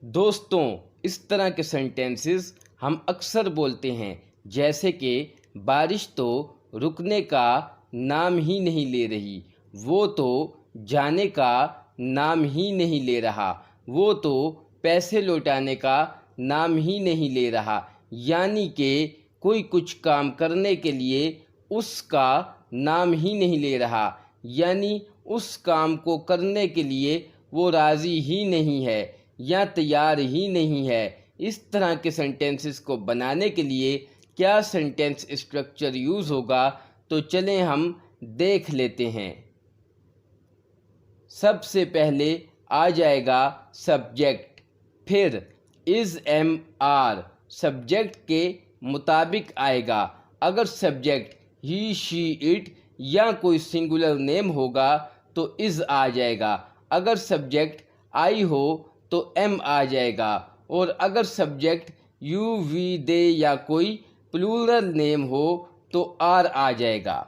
दोस्तों, इस तरह के सेंटेंसेस हम अक्सर बोलते हैं, जैसे कि बारिश तो रुकने का नाम ही नहीं ले रही, वो तो जाने का नाम ही नहीं ले रहा, वो तो पैसे लौटाने का नाम ही नहीं ले रहा। यानी कि कोई कुछ काम करने के लिए उसका नाम ही नहीं ले रहा, यानी उस काम को करने के लिए वो राज़ी ही नहीं है या तैयार ही नहीं है। इस तरह के सेंटेंसेस को बनाने के लिए क्या सेंटेंस स्ट्रक्चर यूज़ होगा, तो चलें हम देख लेते हैं। सबसे पहले आ जाएगा सब्जेक्ट, फिर इज़ एम आर सब्जेक्ट के मुताबिक आएगा। अगर सब्जेक्ट ही शी इट या कोई सिंगुलर नेम होगा तो इज़ आ जाएगा। अगर सब्जेक्ट आई हो तो एम आ जाएगा, और अगर सब्जेक्ट यू वी दे या कोई प्लूरल नेम हो तो आर आ जाएगा।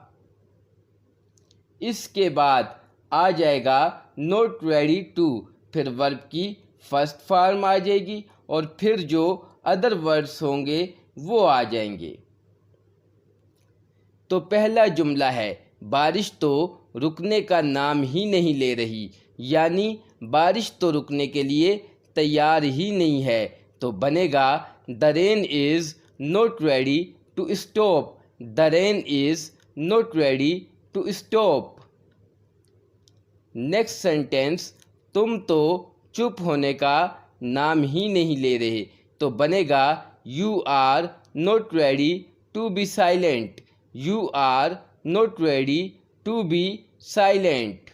इसके बाद आ जाएगा नॉट रेडी टू, फिर वर्ब की फर्स्ट फॉर्म आ जाएगी और फिर जो अदर वर्ड्स होंगे वो आ जाएंगे। तो पहला जुमला है बारिश तो रुकने का नाम ही नहीं ले रही, यानी बारिश तो रुकने के लिए तैयार ही नहीं है। तो बनेगा the rain is not ready to stop, the rain is not ready to stop. Next sentence तुम तो चुप होने का नाम ही नहीं ले रहे, तो बनेगा you are not ready to be silent, you are not ready to be silent.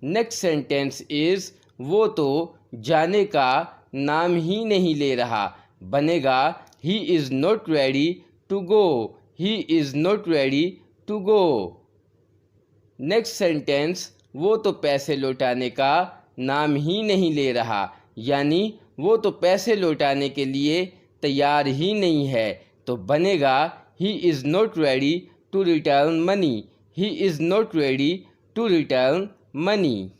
Next sentence is वो तो जाने का नाम ही नहीं ले रहा, बनेगा he is not ready to go, he is not ready to go. Next sentence वो तो पैसे लौटाने का नाम ही नहीं ले रहा, यानी वो तो पैसे लौटाने के लिए तैयार ही नहीं है। तो बनेगा he is not ready to return money, he is not ready to return money.